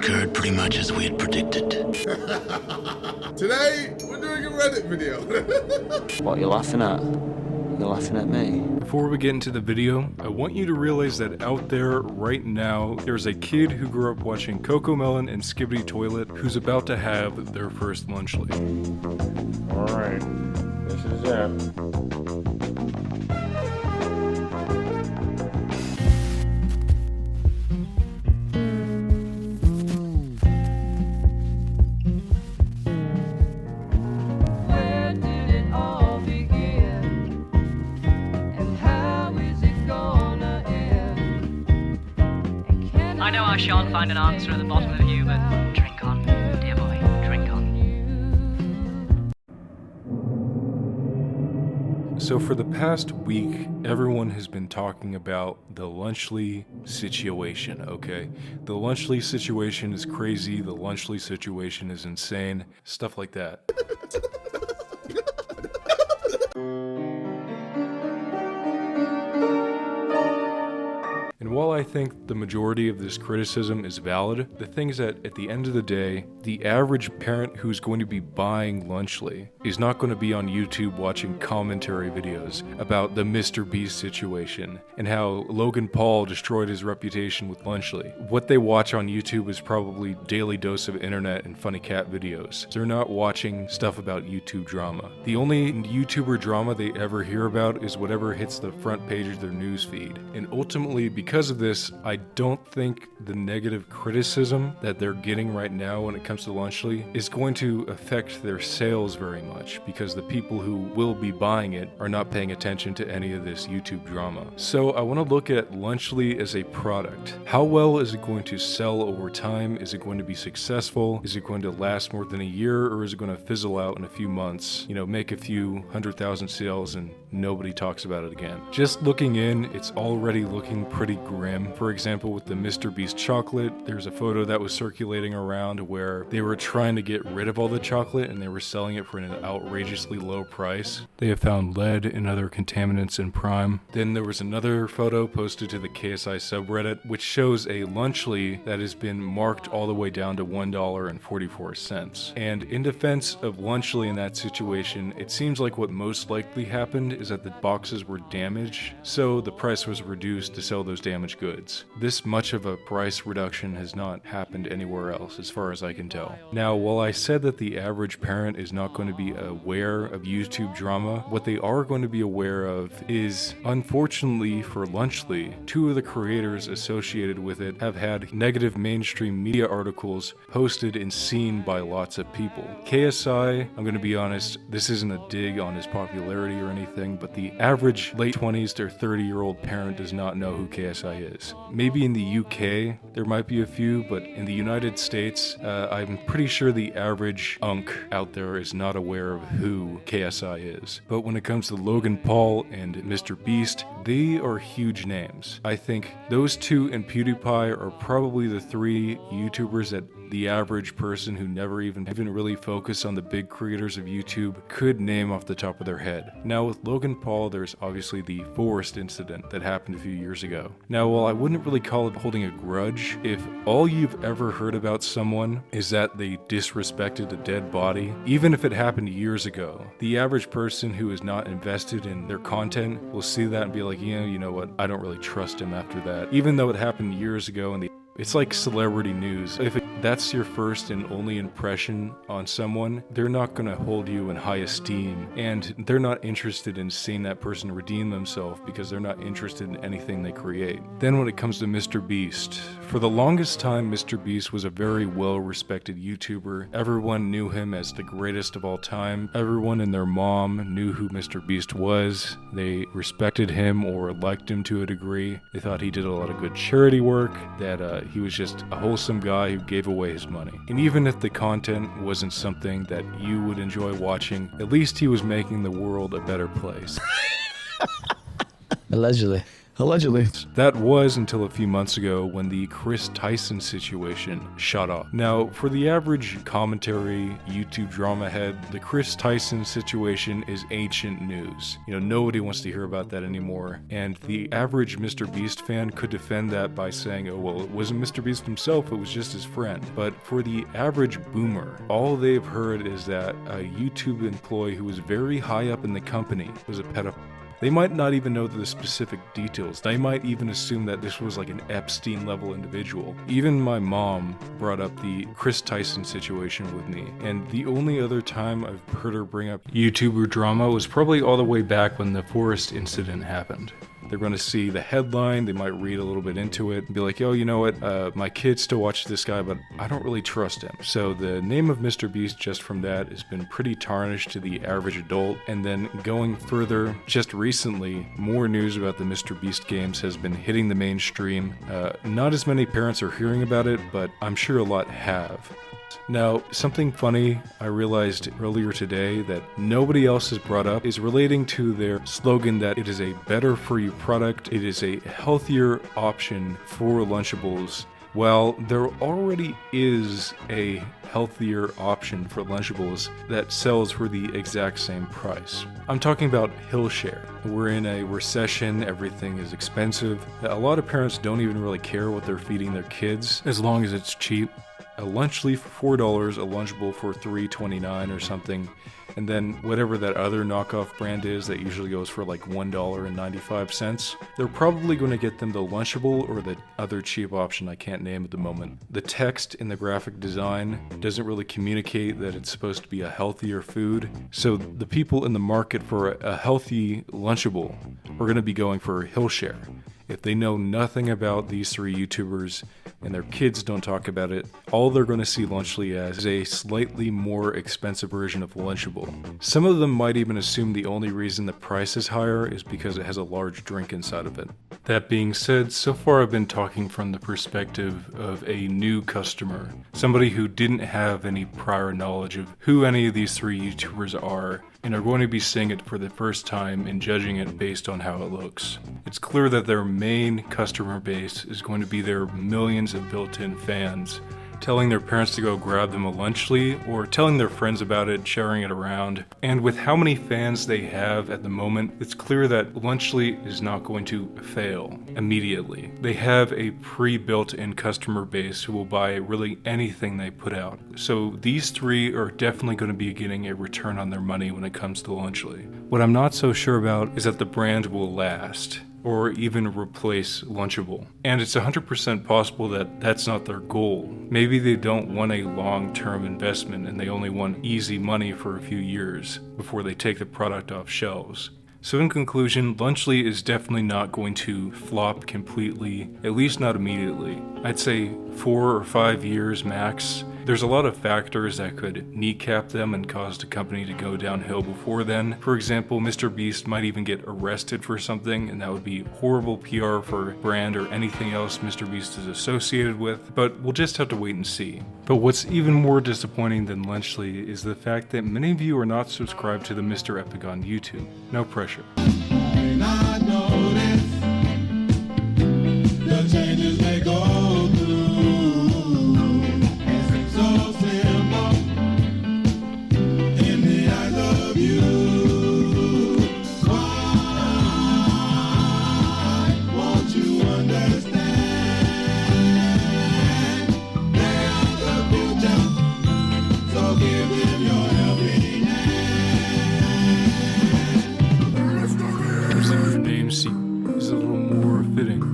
occurred pretty much as we had predicted. Today, we're doing a Reddit video. What, you're laughing at? You're laughing at me? Before we get into the video, I want you to realize that out there right now, there's a kid who grew up watching Cocomelon and Skibbity Toilet who's about to have their first lunchly. Alright, this is it. I know I shan't find an answer at the bottom of you, but drink on, dear boy, drink on. So for the past week, everyone has been talking about the Lunchly situation, okay? The Lunchly situation is crazy, the Lunchly situation is insane, stuff like that. And while I think the majority of this criticism is valid, the thing is that at the end of the day, the average parent who's going to be buying Lunchly is not going to be on YouTube watching commentary videos about the mrbeast situation and how Logan Paul destroyed his reputation with Lunchly. What they watch on YouTube is probably Daily Dose of Internet and Funny Cat videos. They're not watching stuff about YouTube drama. The only YouTuber drama they ever hear about is whatever hits the front page of their news feed. And ultimately, because of this, I don't think the negative criticism that they're getting right now when it comes to Lunchly is going to affect their sales very much, because the people who will be buying it are not paying attention to any of this YouTube drama. So I want to look at Lunchly as a product. How well is it going to sell over time? Is it going to be successful? Is it going to last more than a year, or is it going to fizzle out in a few months, you know, make a few 100,000 sales and nobody talks about it again? Just looking in, it's already looking pretty grim. For example, with the mrbeast chocolate, there's a photo that was circulating around where they were trying to get rid of all the chocolate and they were selling it for an outrageously low price. They have found lead and other contaminants in Prime. Then there was another photo posted to the KSI subreddit which shows a Lunchly that has been marked all the way down to $1.44. And in defense of Lunchly in that situation, it seems like what most likely happened is that the boxes were damaged, so the price was reduced to sell those damaged goods. This much of a price reduction has not happened anywhere else as far as I can tell. Now, while I said that the average parent is not going to be aware of YouTube drama, what they are going to be aware of is, unfortunately for Lunchly, two of the creators associated with it have had negative mainstream media articles posted and seen by lots of people. KSI, I'm going to be honest, this isn't a dig on his popularity or anything, but the average late 20s to 30-year-old parent does not know who KSI is. Maybe in the UK there might be a few, but in the United States, I'm pretty sure the average unk out there is not aware of who KSI is. But when it comes to Logan Paul and mrbeast, they are huge names. I think those two and PewDiePie are probably the three YouTubers that the average person who never even really focused on the big creators of YouTube could name off the top of their head. Now with Logan Paul, there's obviously the Forest incident that happened a few years ago. Now while I wouldn't really call it holding a grudge, if all you've ever heard about someone is that they disrespected a dead body, even if it happened years ago, the average person who is not invested in their content will see that and be like, yeah, you know what, I don't really trust him after that. Even though it happened years ago and it's like celebrity news. If that's your first and only impression on someone, they're not going to hold you in high esteem, and they're not interested in seeing that person redeem themselves because they're not interested in anything they create. Then when it comes to mrbeast, for the longest time, mrbeast was a very well-respected YouTuber. Everyone knew him as the greatest of all time. Everyone and their mom knew who mrbeast was. They respected him or liked him to a degree. They thought he did a lot of good charity work, that he was just a wholesome guy who gave away his money. And even if the content wasn't something that you would enjoy watching, at least he was making the world a better place. Allegedly. Allegedly. That was until a few months ago when the Chris Tyson situation shot off. Now, for the average commentary YouTube drama head, the Chris Tyson situation is ancient news. Nobody wants to hear about that anymore. And the average MrBeast fan could defend that by saying, oh, well, it wasn't MrBeast himself, it was just his friend. But for the average boomer, all they've heard is that a YouTube employee who was very high up in the company was a pedophile. They might not even know the specific details. They might even assume that this was like an Epstein-level individual. Even my mom brought up the Chris Tyson situation with me, and the only other time I've heard her bring up YouTuber drama was probably all the way back when the Forest incident happened. They're going to see the headline, they might read a little bit into it, and be like, oh, you know what, my kids still watch this guy, but I don't really trust him. So the name of MrBeast just from that has been pretty tarnished to the average adult. And then going further, just recently, more news about the MrBeast games has been hitting the mainstream. Not as many parents are hearing about it, but I'm sure a lot have. Now, something funny I realized earlier today that nobody else has brought up is relating to their slogan that it is a better for you product, it is a healthier option for Lunchables. Well, there already is a healthier option for Lunchables that sells for the exact same price. I'm talking about Hillshare. We're in a recession, everything is expensive. A lot of parents don't even really care what they're feeding their kids as long as it's cheap. A lunch leaf for $4, a Lunchable for $3.29 or something, and then whatever that other knockoff brand is that usually goes for like $1.95. They're probably going to get them the Lunchable or the other cheap option I can't name at the moment. The text in the graphic design doesn't really communicate that it's supposed to be a healthier food, so the people in the market for a healthy Lunchable are going to be going for Hillshare. If they know nothing about these three YouTubers and their kids don't talk about it, all they're going to see Lunchly as is a slightly more expensive version of Lunchable. Some of them might even assume the only reason the price is higher is because it has a large drink inside of it. That being said, so far I've been talking from the perspective of a new customer, somebody who didn't have any prior knowledge of who any of these three YouTubers are, and are going to be seeing it for the first time and judging it based on how it looks. It's clear that their main customer base is going to be their millions of built-in fans, telling their parents to go grab them a Lunchly, or telling their friends about it, sharing it around. And with how many fans they have at the moment, it's clear that Lunchly is not going to fail immediately. They have a pre-built-in customer base who will buy really anything they put out. So these three are definitely going to be getting a return on their money when it comes to Lunchly. What I'm not so sure about is that the brand will last, or even replace Lunchable. And it's 100% possible that that's not their goal. Maybe they don't want a long-term investment and they only want easy money for a few years before they take the product off shelves. So in conclusion, Lunchly is definitely not going to flop completely, at least not immediately. I'd say 4 or 5 years max. There's a lot of factors that could kneecap them and cause the company to go downhill before then. For example, MrBeast might even get arrested for something, and that would be horrible PR for a brand or anything else MrBeast is associated with, but we'll just have to wait and see. But what's even more disappointing than Lunchly is the fact that many of you are not subscribed to the Mr. Epic on YouTube. No pressure. May not know